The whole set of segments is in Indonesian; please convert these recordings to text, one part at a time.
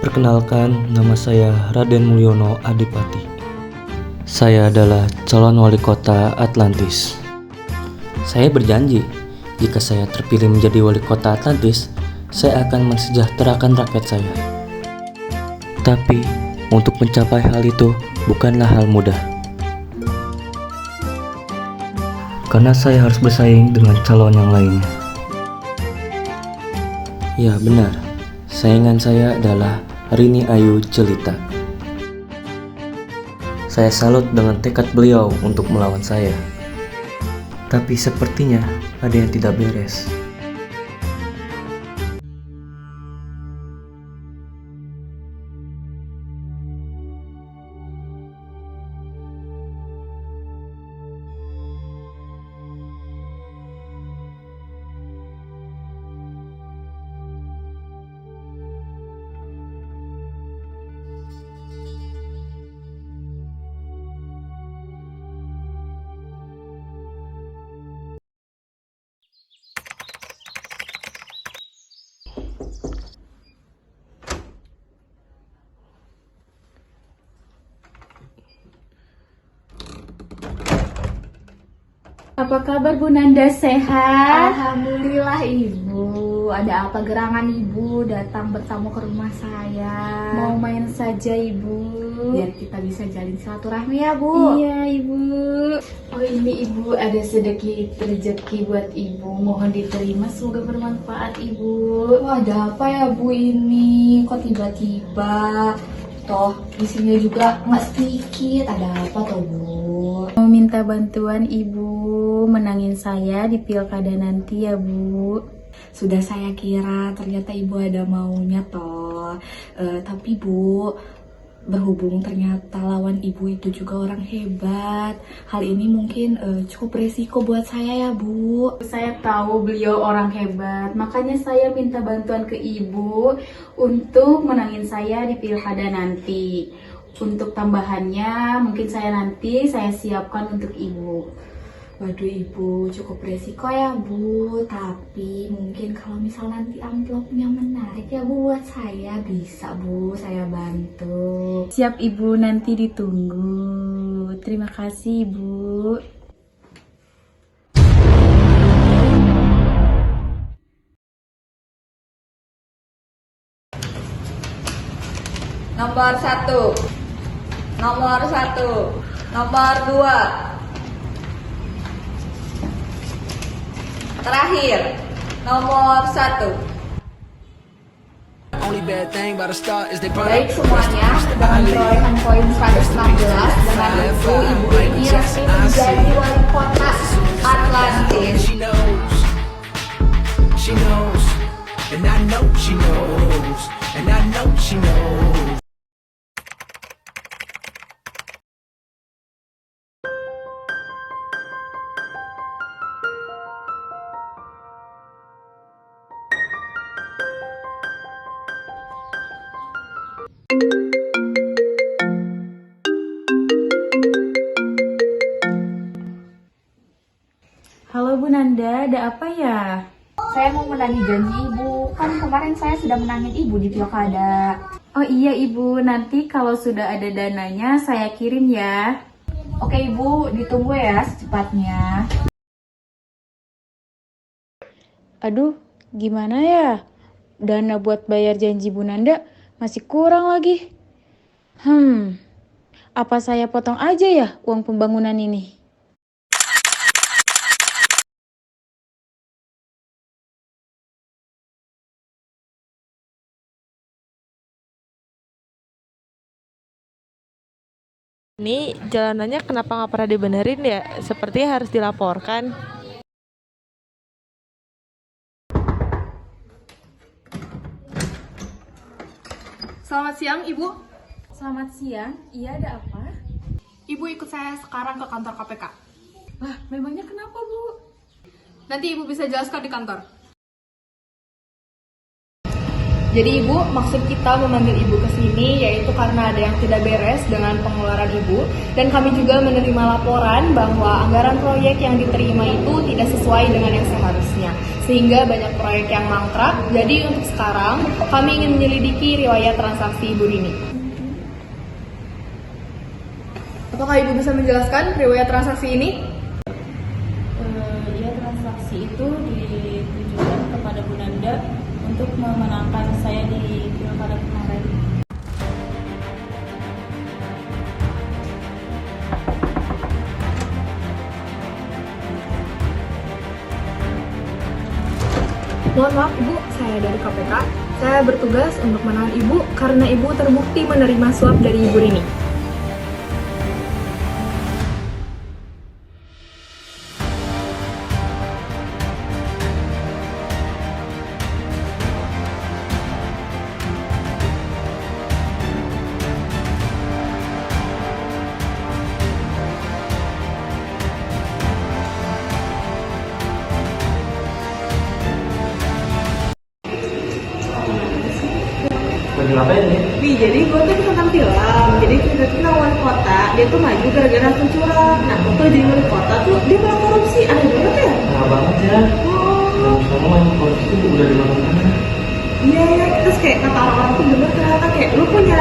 Perkenalkan, nama saya Raden Mulyono Adipati. Saya adalah calon wali kota Atlantis. Saya berjanji, jika saya terpilih menjadi wali kota Atlantis, saya akan mensejahterakan rakyat saya. Tapi, untuk mencapai hal itu bukanlah hal mudah. Karena saya harus bersaing dengan calon yang lainnya. Ya benar, saingan saya adalah Rini Ayu Jelita. Saya salut dengan tekad beliau untuk melawan saya. Tapi sepertinya ada yang tidak beres. Apa kabar Bu Nanda, sehat? Alhamdulillah Ibu. Ada apa gerangan Ibu datang bertamu ke rumah saya? Mau main saja Ibu. Biar kita bisa jalin silaturahmi ya Bu. Iya Ibu. Oh ini Ibu, ada sedikit rezeki buat Ibu. Mohon diterima, semoga bermanfaat Ibu. Wah, ada apa ya Bu ini? Kok tiba-tiba? Toh isinya juga nggak sedikit. Ada apa toh Bu? Mau minta bantuan Ibu menangin saya di pilkada nanti ya Bu. Sudah saya kira ternyata Ibu ada maunya toh. Tapi Bu, berhubung ternyata lawan Ibu itu juga orang hebat, hal ini mungkin cukup resiko buat saya ya Bu. Saya tahu beliau orang hebat, makanya saya minta bantuan ke Ibu untuk menangin saya di pilkada nanti. Untuk tambahannya mungkin saya siapkan untuk Ibu. Waduh Ibu, cukup resiko ya Bu. Tapi mungkin kalau misal nanti amplopnya menarik ya Bu buat saya, bisa Bu, saya bantu. Siap Ibu, nanti ditunggu. Terima kasih Ibu. Nomor 1, nomor 1, nomor 2. Terakhir, nomor 1. Baik semuanya, dengan perolehan poin 116, dengan itu Ibu ini resmi menjadi wali kota Atlantis. She knows, and I know she knows, and I know she knows. Halo Bu Nanda, ada apa ya? Saya mau menagih janji Ibu, kan kemarin saya sudah menangin Ibu di pilkada. Oh iya Ibu, nanti kalau sudah ada dananya saya kirim ya. Oke Ibu, ditunggu ya secepatnya. Aduh, gimana ya? Dana buat bayar janji Bu Nanda masih kurang lagi. Apa saya potong aja ya uang pembangunan ini? Ini jalanannya kenapa nggak pernah dibenerin ya? Sepertinya harus dilaporkan. Selamat siang, Ibu. Selamat siang, iya ada apa? Ibu ikut saya sekarang ke kantor KPK. Wah, memangnya kenapa Bu? Nanti Ibu bisa jelaskan di kantor. Jadi Ibu, maksud kita memanggil Ibu ke sini yaitu karena ada yang tidak beres dengan pengeluaran Ibu, dan kami juga menerima laporan bahwa anggaran proyek yang diterima itu tidak sesuai dengan yang seharusnya. sehingga banyak proyek yang mangkrak. Jadi untuk sekarang, kami ingin menyelidiki riwayat transaksi Ibu Rini. Apakah Ibu bisa menjelaskan riwayat transaksi ini? Ya, transaksi itu ditujukan kepada Bu Nanda untuk memenangkan saya di pilkada kemarin. Mohon maaf Ibu, saya dari KPK. Saya bertugas untuk menahan Ibu karena Ibu terbukti menerima suap dari Ibu Rini. Lagi ngapain nih? Wih, jadi gue tuh nonton film. Jadi kita tuh wali kota, dia tuh maju gara-gara pencurang. Nah, waktu jadi wali kota tuh dia malah korupsi. Aneh banget ya? Nah banget ya. Dan kamu yang korupsi itu udah dimana-mana. Iya, ya. Terus kayak kata orang-orang tuh bener ternyata kayak lu punya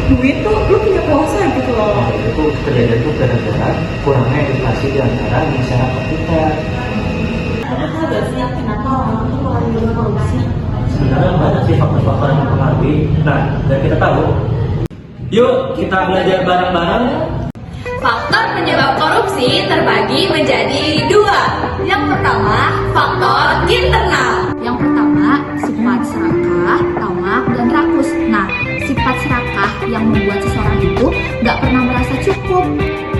duit tuh, lu punya kuasa gitu loh. Itu kejadian itu gara-gara kurangnya edukasi di antara masyarakat kita. Tapi tau gak sih kenapa orang tuh malah nyuruh korupsi? Sebenarnya banyak sih faktor-faktor yang mempengaruhi. Nah, dan kita tahu. Yuk, kita belajar bareng-bareng. Faktor penyebab korupsi terbagi menjadi dua. Yang pertama, faktor internal. Yang pertama, sifat serakah, tamak, dan rakus. Nah, sifat serakah yang membuat seseorang itu nggak pernah merasa cukup.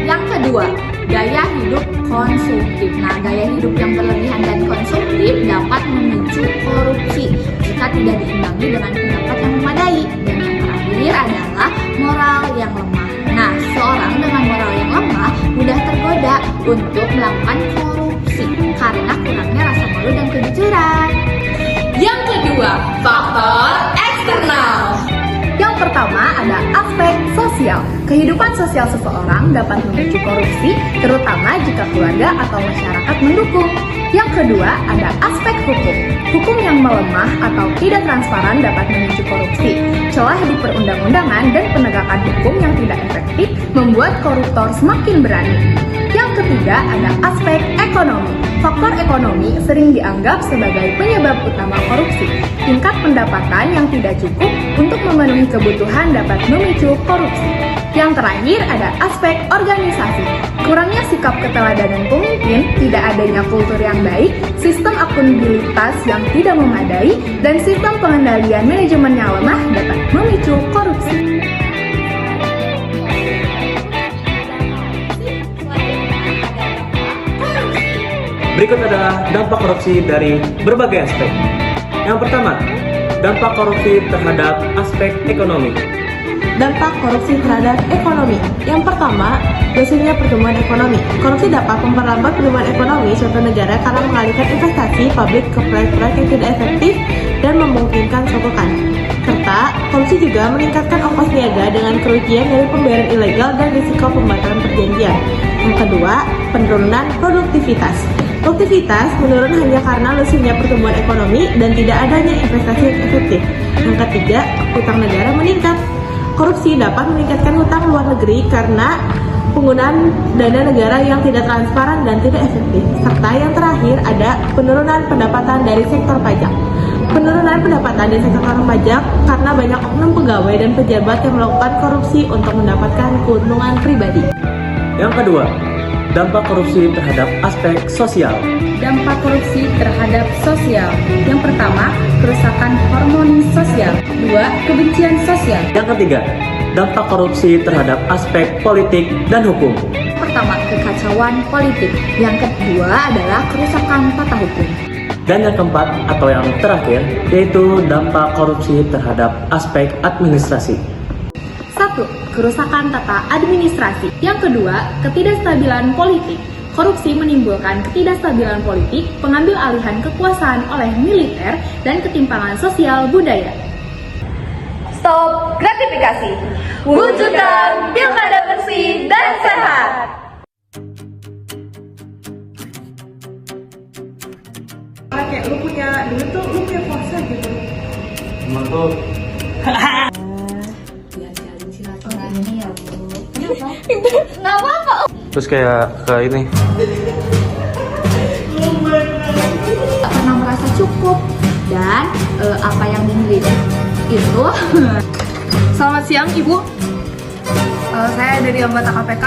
Yang kedua, gaya hidup konsumtif. Nah, gaya hidup yang berlebihan dan konsumtif dapat memicu korupsi jika tidak diimbangi dengan pendapat yang memadai. Dan yang terakhir adalah moral yang lemah. Nah, seorang dengan moral yang lemah mudah tergoda untuk melakukan korupsi karena kurangnya rasa malu dan kejujuran. Yang kedua, faktor eksternal. Yang pertama ada aspek sosial. Kehidupan sosial seseorang dapat memicu korupsi, terutama jika keluarga atau masyarakat mendukung. Yang kedua ada aspek hukum. Hukum yang melemah atau tidak transparan dapat memicu korupsi. Celah di perundang-undangan dan penegakan hukum yang tidak efektif membuat koruptor semakin berani. Yang ketiga ada aspek ekonomi. Faktor ekonomi sering dianggap sebagai penyebab utama korupsi. Tingkat pendapatan yang tidak cukup untuk memenuhi kebutuhan dapat memicu korupsi. Yang terakhir ada aspek organisasi. Kurangnya sikap keteladanan pemimpin, tidak adanya kultur yang baik, sistem akuntabilitas yang tidak memadai, dan sistem pengendalian manajemen yang lemah dapat memicu korupsi. Berikut adalah dampak korupsi dari berbagai aspek. Yang pertama, dampak korupsi terhadap aspek ekonomi. Dampak korupsi terhadap ekonomi. Yang pertama, lesunya pertumbuhan ekonomi. Korupsi dapat memperlambat pertumbuhan ekonomi suatu negara karena mengalihkan investasi publik ke proyek-proyek yang tidak efektif dan memungkinkan sokongan. Serta, korupsi juga meningkatkan ongkos niaga dengan kerugian dari pembayaran ilegal dan risiko pembatalan perjanjian. Yang kedua, penurunan produktivitas. Produktivitas menurun hanya karena lesunya pertumbuhan ekonomi dan tidak adanya investasi yang efektif. Yang ketiga, hutang negara meningkat. Korupsi dapat meningkatkan hutang luar negeri karena penggunaan dana negara yang tidak transparan dan tidak efektif. Serta yang terakhir ada penurunan pendapatan dari sektor pajak. Penurunan pendapatan dari sektor pajak karena banyak oknum pegawai dan pejabat yang melakukan korupsi untuk mendapatkan keuntungan pribadi. Yang kedua, dampak korupsi terhadap aspek sosial. Dampak korupsi terhadap sosial. Yang pertama, kerusakan harmoni sosial. Dua, kebencian sosial. Yang ketiga, dampak korupsi terhadap aspek politik dan hukum. Pertama, kekacauan politik. Yang kedua adalah kerusakan tata hukum. Dan yang keempat atau yang terakhir, yaitu dampak korupsi terhadap aspek administrasi. 1. Kerusakan tata administrasi. Yang kedua, ketidakstabilan politik. Korupsi menimbulkan ketidakstabilan politik, pengambil alihan kekuasaan oleh militer, dan ketimpangan sosial budaya. Stop gratifikasi. Wujudkan pilkada bersih dan sehat. kayak lu punya duit tuh lu punya kuasa gitu. Emang tuh Biar jalin silaturahmi ya Bu. Nggak apa-apa. terus kayak ke ini. Tak pernah merasa cukup dan apa yang dimiliki itu. Selamat siang Ibu. Saya dari anggota KPK.